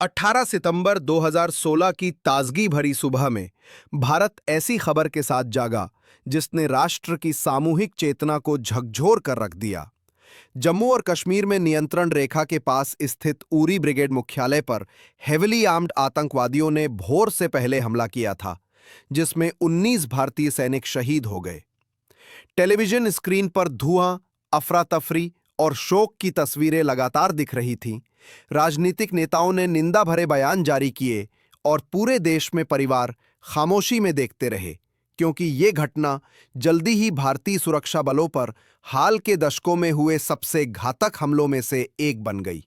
18 सितंबर 2016 की ताजगी भरी सुबह में भारत ऐसी खबर के साथ जागा जिसने राष्ट्र की सामूहिक चेतना को झकझोर कर रख दिया। जम्मू और कश्मीर में नियंत्रण रेखा के पास स्थित उरी ब्रिगेड मुख्यालय पर हेविली आर्म्ड आतंकवादियों ने भोर से पहले हमला किया था, जिसमें 19 भारतीय सैनिक शहीद हो गए। टेलीविजन स्क्रीन पर धुआं, अफरा तफरी और शोक की तस्वीरें लगातार दिख रही थीं। राजनीतिक नेताओं ने निंदा भरे बयान जारी किए और पूरे देश में परिवार खामोशी में देखते रहे, क्योंकि ये घटना जल्दी ही भारतीय सुरक्षा बलों पर हाल के दशकों में हुए सबसे घातक हमलों में से एक बन गई।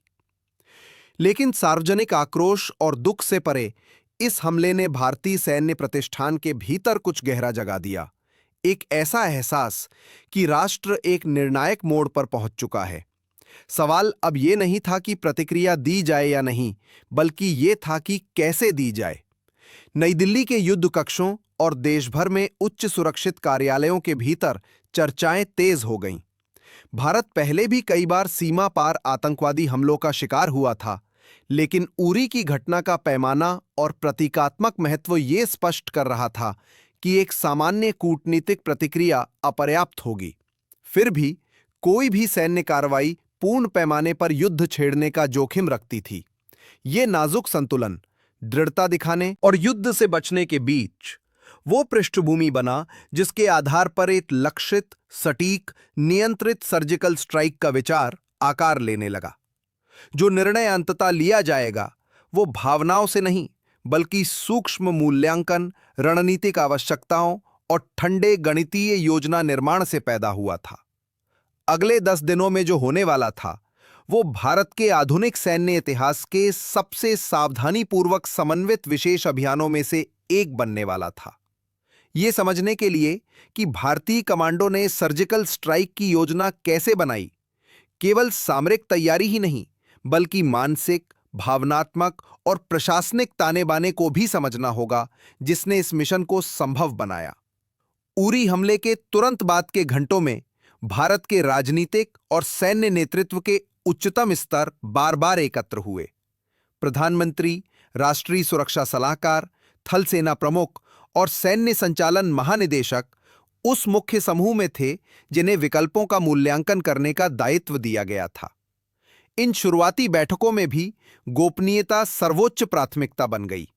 लेकिन सार्वजनिक आक्रोश और दुख से परे, इस हमले ने भारतीय सैन्य प्रतिष्ठान के भीतर कुछ गहरा जगा दिया। एक ऐसा एहसास कि राष्ट्र एक निर्णायक मोड़ पर पहुंच चुका है। सवाल अब यह नहीं था कि प्रतिक्रिया दी जाए या नहीं, बल्कि यह था कि कैसे दी जाए। नई दिल्ली के युद्ध कक्षों और देश भर में उच्च सुरक्षित कार्यालयों के भीतर चर्चाएं तेज हो गईं। भारत पहले भी कई बार सीमा पार आतंकवादी हमलों का शिकार हुआ था, लेकिन उरी की घटना का पैमाना और प्रतीकात्मक महत्व ये स्पष्ट कर रहा था कि एक सामान्य कूटनीतिक प्रतिक्रिया अपर्याप्त होगी। फिर भी कोई भी सैन्य कार्रवाई पूर्ण पैमाने पर युद्ध छेड़ने का जोखिम रखती थी। ये नाजुक संतुलन दृढ़ता दिखाने और युद्ध से बचने के बीच वो पृष्ठभूमि बना जिसके आधार पर एक लक्षित, सटीक, नियंत्रित सर्जिकल स्ट्राइक का विचार आकार लेने लगा। जो निर्णय अंततः लिया जाएगा वो भावनाओं से नहीं, बल्कि सूक्ष्म मूल्यांकन, रणनीतिक आवश्यकताओं और ठंडे गणितीय योजना निर्माण से पैदा हुआ था। अगले 10 दिनों में जो होने वाला था वो भारत के आधुनिक सैन्य इतिहास के सबसे सावधानीपूर्वक समन्वित विशेष अभियानों में से एक बनने वाला था। ये समझने के लिए कि भारतीय कमांडो ने सर्जिकल स्ट्राइक की योजना कैसे बनाई, केवल सामरिक तैयारी ही नहीं, बल्कि मानसिक, भावनात्मक और प्रशासनिक ताने बाने को भी समझना होगा, जिसने इस मिशन को संभव बनाया। उरी हमले के तुरंत बाद के घंटों में भारत के राजनीतिक और सैन्य नेतृत्व के उच्चतम स्तर बार बार एकत्र हुए। प्रधानमंत्री, राष्ट्रीय सुरक्षा सलाहकार, थल सेना प्रमुख और सैन्य संचालन महानिदेशक उस मुख्य समूह में थे जिन्हें विकल्पों का मूल्यांकन करने का दायित्व दिया गया था। इन शुरुआती बैठकों में भी गोपनीयता सर्वोच्च प्राथमिकता बन गई।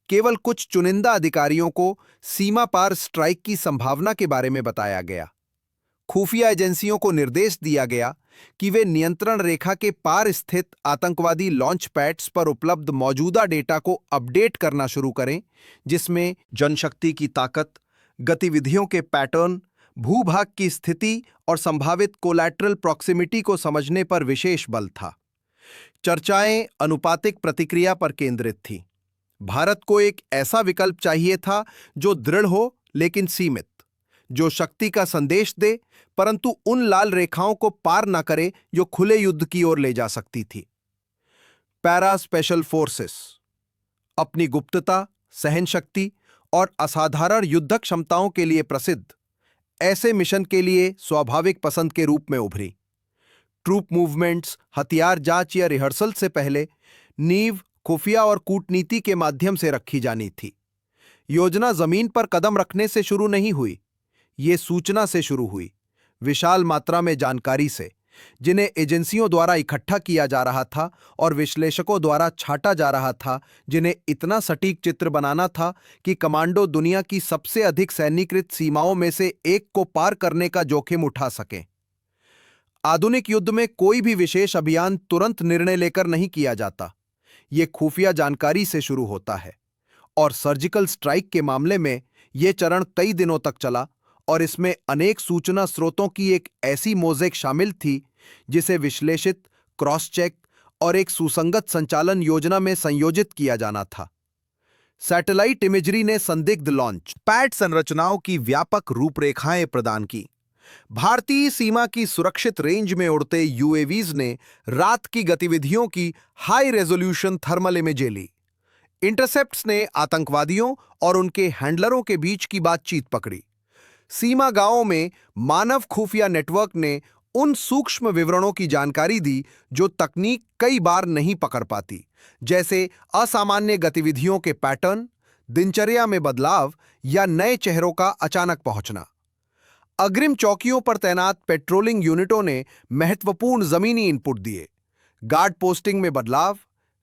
केवल कुछ चुनिंदा अधिकारियों को सीमा पार स्ट्राइक की संभावना के बारे में बताया गया। खुफिया एजेंसियों को निर्देश दिया गया कि वे नियंत्रण रेखा के पार स्थित आतंकवादी लॉन्च पैड्स पर उपलब्ध मौजूदा डेटा को अपडेट करना शुरू करें, जिसमें जनशक्ति की ताकत, गतिविधियों के पैटर्न, भूभाग की स्थिति और संभावित कोलैटरल प्रॉक्सिमिटी को समझने पर विशेष बल था। चर्चाएं अनुपातिक प्रतिक्रिया पर केंद्रित थीं। भारत को एक ऐसा विकल्प चाहिए था जो दृढ़ हो लेकिन सीमित, जो शक्ति का संदेश दे परंतु उन लाल रेखाओं को पार न करे जो खुले युद्ध की ओर ले जा सकती थी। पैरा स्पेशल फोर्सेस अपनी गुप्तता, सहनशक्ति और असाधारण युद्धक क्षमताओं के लिए प्रसिद्ध ऐसे मिशन के लिए स्वाभाविक पसंद के रूप में उभरी। ट्रूप मूवमेंट्स, हथियार जांच या रिहर्सल से पहले नींव खुफिया और कूटनीति के माध्यम से रखी जानी थी। योजना जमीन पर कदम रखने से शुरू नहीं हुई, ये सूचना से शुरू हुई, विशाल मात्रा में जानकारी से, जिन्हें एजेंसियों द्वारा इकट्ठा किया जा रहा था और विश्लेषकों द्वारा छाटा जा रहा था, जिन्हें इतना सटीक चित्र बनाना था कि कमांडो दुनिया की सबसे अधिक सैन्यीकृत सीमाओं में से एक को पार करने का जोखिम उठा सकें। आधुनिक युद्ध में कोई भी विशेष अभियान तुरंत निर्णय लेकर नहीं किया जाता, ये खुफिया जानकारी से शुरू होता है। और सर्जिकल स्ट्राइक के मामले में यह चरण कई दिनों तक चला और इसमें अनेक सूचना स्रोतों की एक ऐसी मोज़ेक शामिल थी जिसे विश्लेषित, क्रॉस चेक और एक सुसंगत संचालन योजना में संयोजित किया जाना था। सैटेलाइट इमेजरी ने संदिग्ध लॉन्च पैड संरचनाओं की व्यापक रूपरेखाएं प्रदान की। भारतीय सीमा की सुरक्षित रेंज में उड़ते यूएवीज ने रात की गतिविधियों की हाई रेजोल्यूशन थर्मल इमेजें ली। इंटरसेप्ट्स ने आतंकवादियों और उनके हैंडलरों के बीच की बातचीत पकड़ी। सीमा गांवों में मानव खुफिया नेटवर्क ने उन सूक्ष्म विवरणों की जानकारी दी जो तकनीक कई बार नहीं पकड़ पाती, जैसे असामान्य गतिविधियों के पैटर्न, दिनचर्या में बदलाव या नए चेहरों का अचानक पहुंचना। अग्रिम चौकियों पर तैनात पेट्रोलिंग यूनिटों ने महत्वपूर्ण जमीनी इनपुट दिए। गार्ड पोस्टिंग में बदलाव,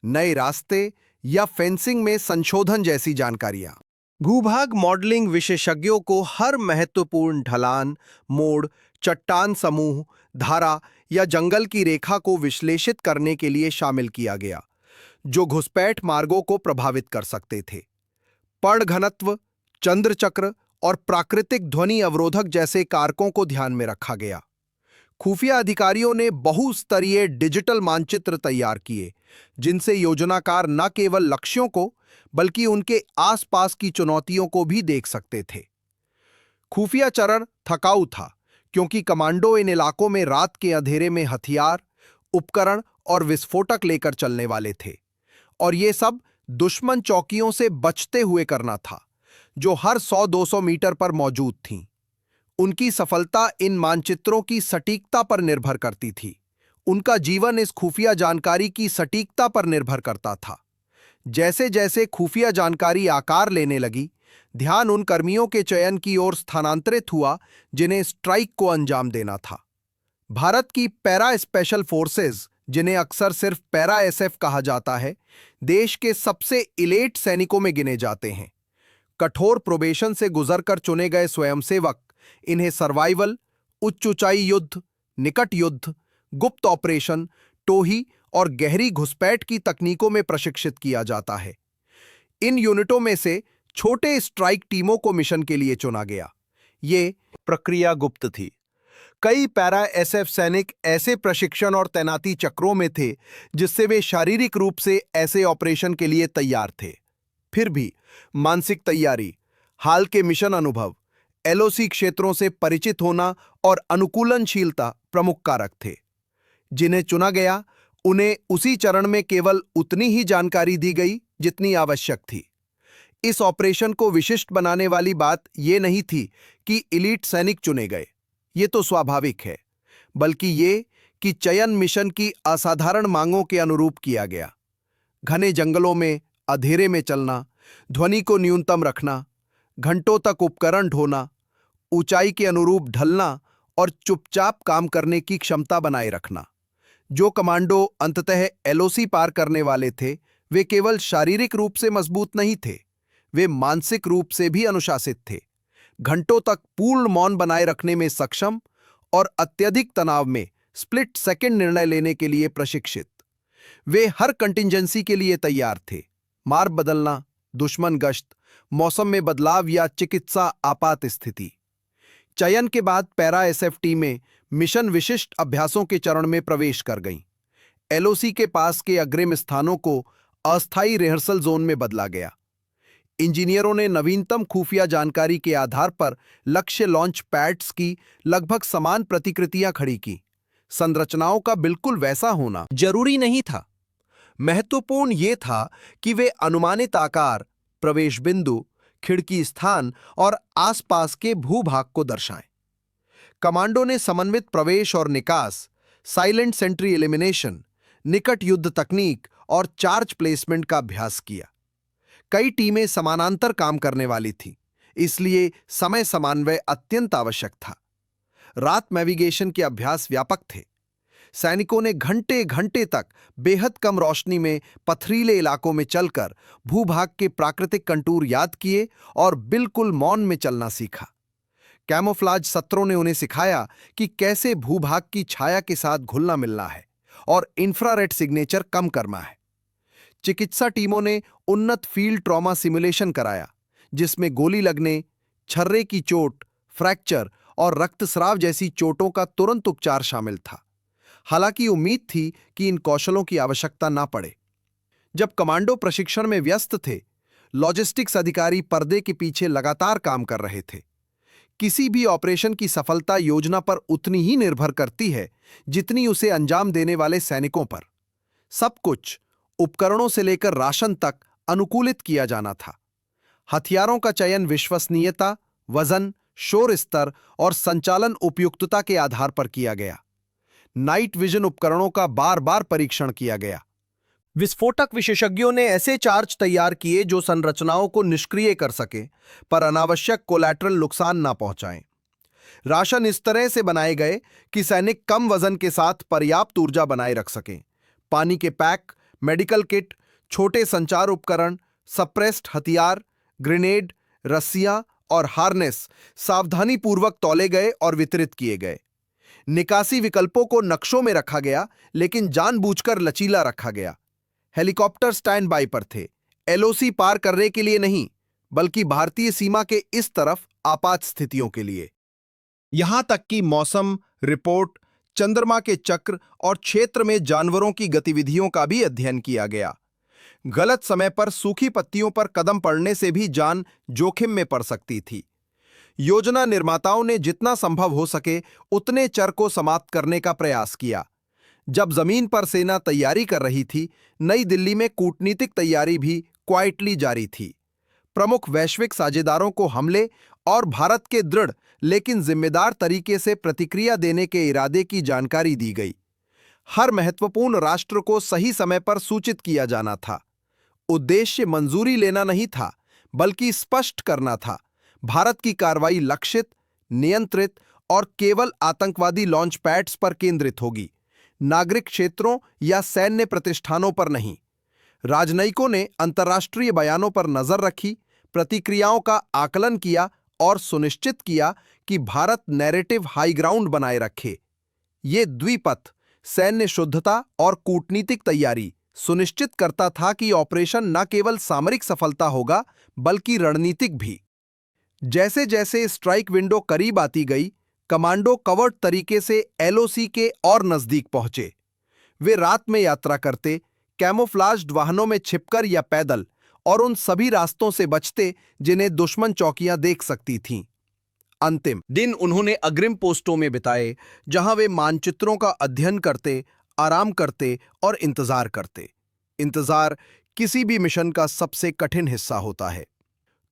नए रास्ते या फेंसिंग में संशोधन जैसी जानकारियां। भूभाग मॉडलिंग विशेषज्ञों को हर महत्वपूर्ण ढलान, मोड़, चट्टान समूह, धारा या जंगल की रेखा को विश्लेषित करने के लिए शामिल किया गया, जो घुसपैठ मार्गों को प्रभावित कर सकते थे। पर्ण घनत्व, चंद्र चक्र और प्राकृतिक ध्वनि अवरोधक जैसे कारकों को ध्यान में रखा गया। खुफिया अधिकारियों ने बहुस्तरीय डिजिटल मानचित्र तैयार किए, जिनसे योजनाकार न केवल लक्ष्यों को बल्कि उनके आसपास की चुनौतियों को भी देख सकते थे। खुफिया चरण थकाऊ था, क्योंकि कमांडो इन इलाकों में रात के अंधेरे में हथियार, उपकरण और विस्फोटक लेकर चलने वाले थे, और ये सब दुश्मन चौकियों से बचते हुए करना था, जो हर 100-200 मीटर पर मौजूद थीं। उनकी सफलता इन मानचित्रों की सटीकता पर निर्भर करती थी। उनका जीवन इस खुफिया जानकारी की सटीकता पर निर्भर करता था। जैसे जैसे खुफिया जानकारी आकार लेने लगी, ध्यान उन कर्मियों के चयन की ओर स्थानांतरित हुआ जिन्हें स्ट्राइक को अंजाम देना था। भारत की पैरा स्पेशल फोर्सेज, जिन्हें अक्सर सिर्फ पैरा एसएफ कहा जाता है, देश के सबसे इलेट सैनिकों में गिने जाते हैं। कठोर प्रोबेशन से गुजरकर चुने गए स्वयंसेवक इन्हें सर्वाइवल, उच्च ऊंचाई युद्ध, निकट युद्ध, गुप्त ऑपरेशन, टोही और गहरी घुसपैठ की तकनीकों में प्रशिक्षित किया जाता है। इन यूनिटों में से छोटे स्ट्राइक टीमों को मिशन के लिए चुना गया। ये प्रक्रिया गुप्त थी। कई पैरा एसएफ सैनिक ऐसे प्रशिक्षण और तैनाती चक्रों में थे जिससे वे शारीरिक रूप से ऐसे ऑपरेशन के लिए तैयार थे। फिर भी मानसिक तैयारी, हाल के मिशन अनुभव, एलओसी क्षेत्रों से परिचित होना और अनुकूलनशीलता प्रमुख कारक थे। जिन्हें चुना गया, उन्हें उसी चरण में केवल उतनी ही जानकारी दी गई जितनी आवश्यक थी। इस ऑपरेशन को विशिष्ट बनाने वाली बात यह नहीं थी कि इलीट सैनिक चुने गए, ये तो स्वाभाविक है, बल्कि ये कि चयन मिशन की असाधारण मांगों के अनुरूप किया गया। घने जंगलों में अंधेरे में चलना, ध्वनि को न्यूनतम रखना, घंटों तक उपकरण ढोना, ऊंचाई के अनुरूप ढलना और चुपचाप काम करने की क्षमता बनाए रखना। जो कमांडो अंततः एलओसी पार करने वाले थे, वे केवल शारीरिक रूप से मजबूत नहीं थे, वे मानसिक रूप से भी अनुशासित थे। घंटों तक पूर्ण मौन बनाए रखने में सक्षम और अत्यधिक तनाव में स्प्लिट सेकंड निर्णय लेने के लिए प्रशिक्षित। वे हर कंटिंजेंसी के लिए तैयार थे। मार्ग बदलना, दुश्मन गश्त, मौसम में बदलाव या चिकित्सा आपात स्थिति। चयन के बाद पैरा एसएफ टीमें मिशन विशिष्ट अभ्यासों के चरण में प्रवेश कर गईं। एलओसी के पास के अग्रिम स्थानों को अस्थायी रिहर्सल जोन में बदला गया। इंजीनियरों ने नवीनतम खुफिया जानकारी के आधार पर लक्ष्य लॉन्च पैड्स की लगभग समान प्रतिकृतियां खड़ी की। संरचनाओं का बिल्कुल वैसा होना जरूरी नहीं था। महत्वपूर्ण यह था कि वे अनुमानित आकार, प्रवेश बिंदु, खिड़की स्थान और आसपास के भूभाग को दर्शाएं। कमांडो ने समन्वित प्रवेश और निकास, साइलेंट सेंट्री एलिमिनेशन, निकट युद्ध तकनीक और चार्ज प्लेसमेंट का अभ्यास किया। कई टीमें समानांतर काम करने वाली थीं, इसलिए समय समन्वय अत्यंत आवश्यक था। रात नेविगेशन के अभ्यास व्यापक थे। सैनिकों ने घंटे घंटे तक बेहद कम रोशनी में पथरीले इलाकों में चलकर भूभाग के प्राकृतिक कंटूर याद किए और बिल्कुल मौन में चलना सीखा। कैमोफ्लाज सत्रों ने उन्हें सिखाया कि कैसे भूभाग की छाया के साथ घुलना मिलना है और इंफ्रारेड सिग्नेचर कम करना है। चिकित्सा टीमों ने उन्नत फील्ड ट्रॉमा सिमुलेशन कराया, जिसमें गोली लगने, छर्रे की चोट, फ्रैक्चर और रक्तस्राव जैसी चोटों का तुरंत उपचार शामिल था। हालांकि उम्मीद थी कि इन कौशलों की आवश्यकता ना पड़े। जब कमांडो प्रशिक्षण में व्यस्त थे, लॉजिस्टिक्स अधिकारी पर्दे के पीछे लगातार काम कर रहे थे। किसी भी ऑपरेशन की सफलता योजना पर उतनी ही निर्भर करती है जितनी उसे अंजाम देने वाले सैनिकों पर। सब कुछ, उपकरणों से लेकर राशन तक, अनुकूलित किया जाना था। हथियारों का चयन विश्वसनीयता, वजन, शोर स्तर और संचालन उपयुक्तता के आधार पर किया गया। नाइट विजन उपकरणों का बार बार परीक्षण किया गया। विस्फोटक विशेषज्ञों ने ऐसे चार्ज तैयार किए जो संरचनाओं को निष्क्रिय कर सके पर अनावश्यक कोलैटरल नुकसान ना पहुंचाएं। राशन इस तरह से बनाए गए कि सैनिक कम वजन के साथ पर्याप्त ऊर्जा बनाए रख सकें। पानी के पैक, मेडिकल किट, छोटे संचार उपकरण, सप्रेस्ड हथियार, ग्रेनेड, रस्सियां और हार्नेस सावधानीपूर्वक तौले गए और वितरित किए गए। निकासी विकल्पों को नक्शों में रखा गया, लेकिन जानबूझकर लचीला रखा गया। हेलीकॉप्टर स्टैंड बाय पर थे, एलओसी पार करने के लिए नहीं, बल्कि भारतीय सीमा के इस तरफ आपात स्थितियों के लिए। यहां तक कि मौसम रिपोर्ट, चंद्रमा के चक्र और क्षेत्र में जानवरों की गतिविधियों का भी अध्ययन किया गया। गलत समय पर सूखी पत्तियों पर कदम पड़ने से भी जान जोखिम में पड़ सकती थी। योजना निर्माताओं ने जितना संभव हो सके उतने चर को समाप्त करने का प्रयास किया। जब जमीन पर सेना तैयारी कर रही थी, नई दिल्ली में कूटनीतिक तैयारी भी क्वाइटली जारी थी। प्रमुख वैश्विक साझेदारों को हमले और भारत के दृढ़ लेकिन जिम्मेदार तरीके से प्रतिक्रिया देने के इरादे की जानकारी दी गई। हर महत्वपूर्ण राष्ट्र को सही समय पर सूचित किया जाना था। उद्देश्य मंजूरी लेना नहीं था, बल्कि स्पष्ट करना था। भारत की कार्रवाई लक्षित, नियंत्रित और केवल आतंकवादी लॉन्च पैड्स पर केंद्रित होगी, नागरिक क्षेत्रों या सैन्य प्रतिष्ठानों पर नहीं। राजनयिकों ने अंतर्राष्ट्रीय बयानों पर नजर रखी, प्रतिक्रियाओं का आकलन किया और सुनिश्चित किया कि भारत नैरेटिव हाई ग्राउंड बनाए रखे। ये द्विपथ, सैन्य शुद्धता और कूटनीतिक तैयारी सुनिश्चित करता था कि ऑपरेशन न केवल सामरिक सफलता होगा, बल्कि रणनीतिक भी। जैसे जैसे स्ट्राइक विंडो करीब आती गई, कमांडो कवर्ड तरीके से एलओसी के और नजदीक पहुंचे। वे रात में यात्रा करते, कैमोफ्लाज्ड वाहनों में छिपकर या पैदल, और उन सभी रास्तों से बचते जिन्हें दुश्मन चौकियां देख सकती थीं। अंतिम दिन उन्होंने अग्रिम पोस्टों में बिताए, जहां वे मानचित्रों का अध्ययन करते, आराम करते और इंतजार करते। इंतजार किसी भी मिशन का सबसे कठिन हिस्सा होता है।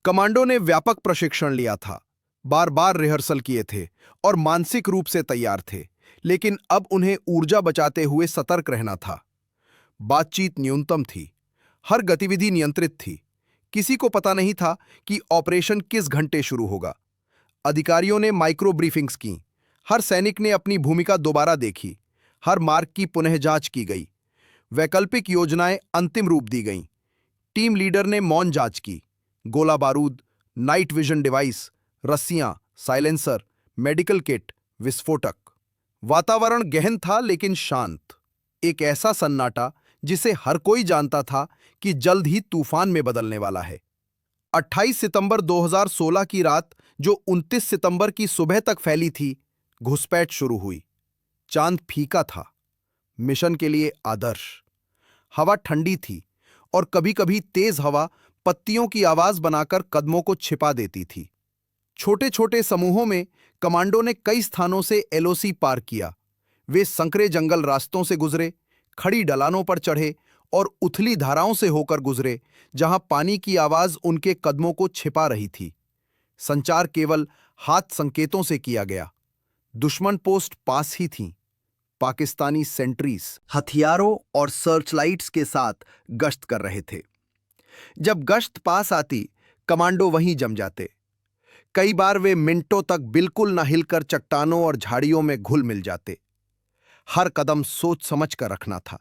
कमांडो ने व्यापक प्रशिक्षण लिया था, बार बार रिहर्सल किए थे और मानसिक रूप से तैयार थे, लेकिन अब उन्हें ऊर्जा बचाते हुए सतर्क रहना था। बातचीत न्यूनतम थी, हर गतिविधि नियंत्रित थी। किसी को पता नहीं था कि ऑपरेशन किस घंटे शुरू होगा। अधिकारियों ने माइक्रो ब्रीफिंग्स की, हर सैनिक ने अपनी भूमिका दोबारा देखी, हर मार्ग की पुनः जांच की गई, वैकल्पिक योजनाएं अंतिम रूप दी गईं। टीम लीडर ने मौन जांच की, गोला बारूद, नाइट विजन डिवाइस, रस्सियां, साइलेंसर, मेडिकल किट, विस्फोटक। वातावरण गहन था लेकिन शांत, एक ऐसा सन्नाटा जिसे हर कोई जानता था कि जल्द ही तूफान में बदलने वाला है। 28 सितंबर 2016 की रात, जो 29 सितंबर की सुबह तक फैली थी, घुसपैठ शुरू हुई। चांद फीका था, मिशन के लिए आदर्श। हवा ठंडी थी और कभी-कभी तेज हवा पत्तियों की आवाज बनाकर कदमों को छिपा देती थी। छोटे छोटे समूहों में कमांडो ने कई स्थानों से एलओसी पार किया। वे संकरे जंगल रास्तों से गुजरे, खड़ी ढलानों पर चढ़े और उथली धाराओं से होकर गुजरे, जहां पानी की आवाज उनके कदमों को छिपा रही थी। संचार केवल हाथ संकेतों से किया गया। दुश्मन पोस्ट पास ही थीं। पाकिस्तानी सेंट्रीज हथियारों और सर्चलाइट्स के साथ गश्त कर रहे थे। जब गश्त पास आती, कमांडो वहीं जम जाते। कई बार वे मिनटों तक बिल्कुल न हिलकर चट्टानों और झाड़ियों में घुल मिल जाते। हर कदम सोच समझ कर रखना था।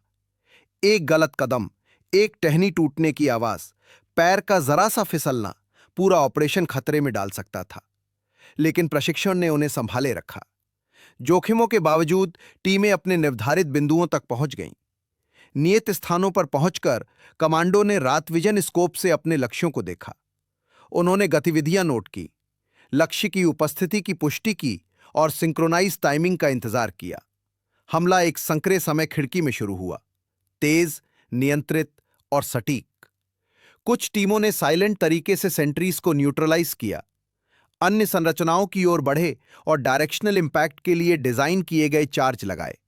एक गलत कदम, एक टहनी टूटने की आवाज, पैर का जरा सा फिसलना पूरा ऑपरेशन खतरे में डाल सकता था। लेकिन प्रशिक्षण ने उन्हें संभाले रखा। जोखिमों के बावजूद टीमें अपने निर्धारित बिंदुओं तक पहुंच गईं। नियत स्थानों पर पहुंचकर कमांडो ने रात विजन स्कोप से अपने लक्ष्यों को देखा। उन्होंने गतिविधियां नोट की, लक्ष्य की उपस्थिति की पुष्टि की और सिंक्रोनाइज टाइमिंग का इंतजार किया। हमला एक संकरे समय खिड़की में शुरू हुआ, तेज, नियंत्रित और सटीक। कुछ टीमों ने साइलेंट तरीके से सेंट्रीज को न्यूट्रलाइज किया, अन्य संरचनाओं की ओर बढ़े और डायरेक्शनल इंपैक्ट के लिए डिजाइन किए गए चार्ज लगाए।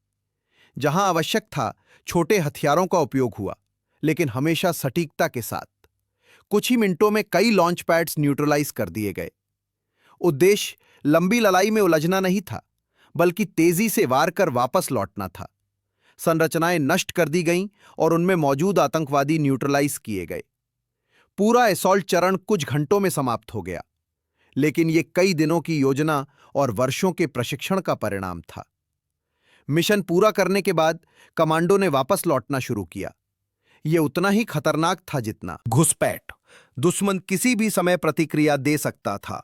जहां आवश्यक था, छोटे हथियारों का उपयोग हुआ, लेकिन हमेशा सटीकता के साथ। कुछ ही मिनटों में कई लॉन्च पैड्स न्यूट्रलाइज कर दिए गए। उद्देश्य लंबी लड़ाई में उलझना नहीं था, बल्कि तेजी से वार कर वापस लौटना था। संरचनाएं नष्ट कर दी गईं और उनमें मौजूद आतंकवादी न्यूट्रलाइज किए गए। पूरा असॉल्ट चरण कुछ घंटों में समाप्त हो गया, लेकिन यह कई दिनों की योजना और वर्षों के प्रशिक्षण का परिणाम था। मिशन पूरा करने के बाद कमांडो ने वापस लौटना शुरू किया। यह उतना ही खतरनाक था जितना घुसपैठ। दुश्मन किसी भी समय प्रतिक्रिया दे सकता था।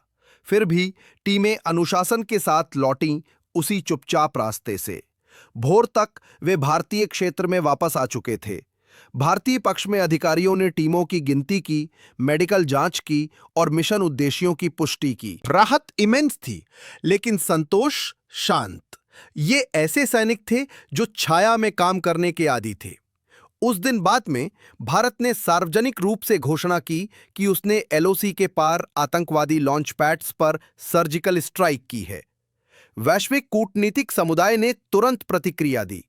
फिर भी टीमें अनुशासन के साथ लौटीं, उसी चुपचाप रास्ते से। भोर तक वे भारतीय क्षेत्र में वापस आ चुके थे। भारतीय पक्ष में अधिकारियों ने टीमों की गिनती की, मेडिकल जांच की और मिशन उद्देश्यों की पुष्टि की। राहत इमेंस थी, लेकिन संतोष शांत। ये ऐसे सैनिक थे जो छाया में काम करने के आदी थे। उस दिन बाद में भारत ने सार्वजनिक रूप से घोषणा की कि उसने एलओसी के पार आतंकवादी लॉन्च पैड्स पर सर्जिकल स्ट्राइक की है। वैश्विक कूटनीतिक समुदाय ने तुरंत प्रतिक्रिया दी।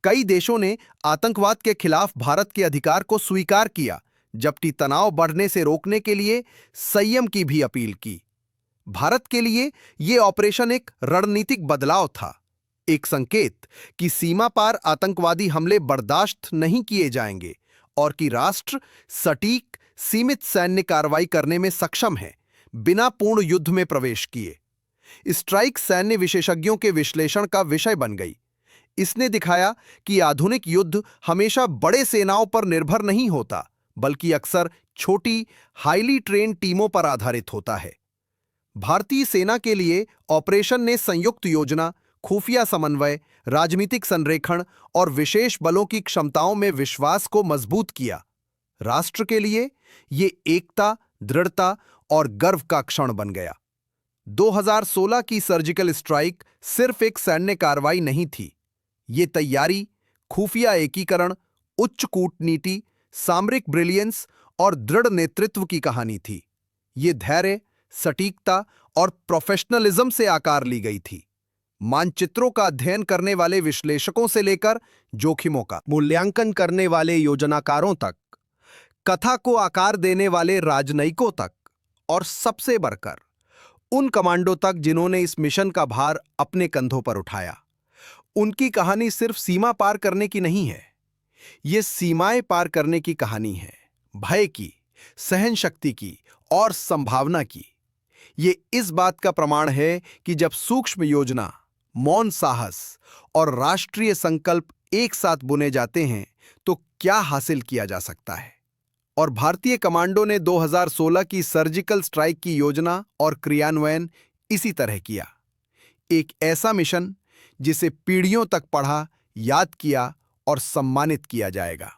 कई देशों ने आतंकवाद के खिलाफ भारत के अधिकार को स्वीकार किया, जबकि तनाव बढ़ने से रोकने के लिए संयम की भी अपील की। भारत के लिए यह ऑपरेशन एक रणनीतिक बदलाव था, एक संकेत कि सीमा पार आतंकवादी हमले बर्दाश्त नहीं किए जाएंगे और कि राष्ट्र सटीक, सीमित सैन्य कार्रवाई करने में सक्षम है, बिना पूर्ण युद्ध में प्रवेश किए। स्ट्राइक सैन्य विशेषज्ञों के विश्लेषण का विषय बन गई। इसने दिखाया कि आधुनिक युद्ध हमेशा बड़े सेनाओं पर निर्भर नहीं होता, बल्कि अक्सर छोटी, हाईली ट्रेन्ड टीमों पर आधारित होता है। भारतीय सेना के लिए ऑपरेशन ने संयुक्त योजना, खुफिया समन्वय, राजनीतिक संरेखण और विशेष बलों की क्षमताओं में विश्वास को मजबूत किया। राष्ट्र के लिए ये एकता, दृढ़ता और गर्व का क्षण बन गया। 2016 की सर्जिकल स्ट्राइक सिर्फ एक सैन्य कार्रवाई नहीं थी। ये तैयारी, खुफिया एकीकरण, उच्च कूटनीति, सामरिक ब्रिलियंस और दृढ़ नेतृत्व की कहानी थी। ये धैर्य, सटीकता और प्रोफेशनलिज्म से आकार ली गई थी। मानचित्रों का अध्ययन करने वाले विश्लेषकों से लेकर जोखिमों का मूल्यांकन करने वाले योजनाकारों तक, कथा को आकार देने वाले राजनयिकों तक और सबसे बढ़कर उन कमांडो तक जिन्होंने इस मिशन का भार अपने कंधों पर उठाया। उनकी कहानी सिर्फ सीमा पार करने की नहीं है, यह सीमाएं पार करने की कहानी है, भय की, सहन शक्ति की और संभावना की। ये इस बात का प्रमाण है कि जब सूक्ष्म योजना, मौन साहस और राष्ट्रीय संकल्प एक साथ बुने जाते हैं तो क्या हासिल किया जा सकता है। और भारतीय कमांडो ने 2016 की सर्जिकल स्ट्राइक की योजना और क्रियान्वयन इसी तरह किया। एक ऐसा मिशन जिसे पीढ़ियों तक पढ़ा, याद किया और सम्मानित किया जाएगा।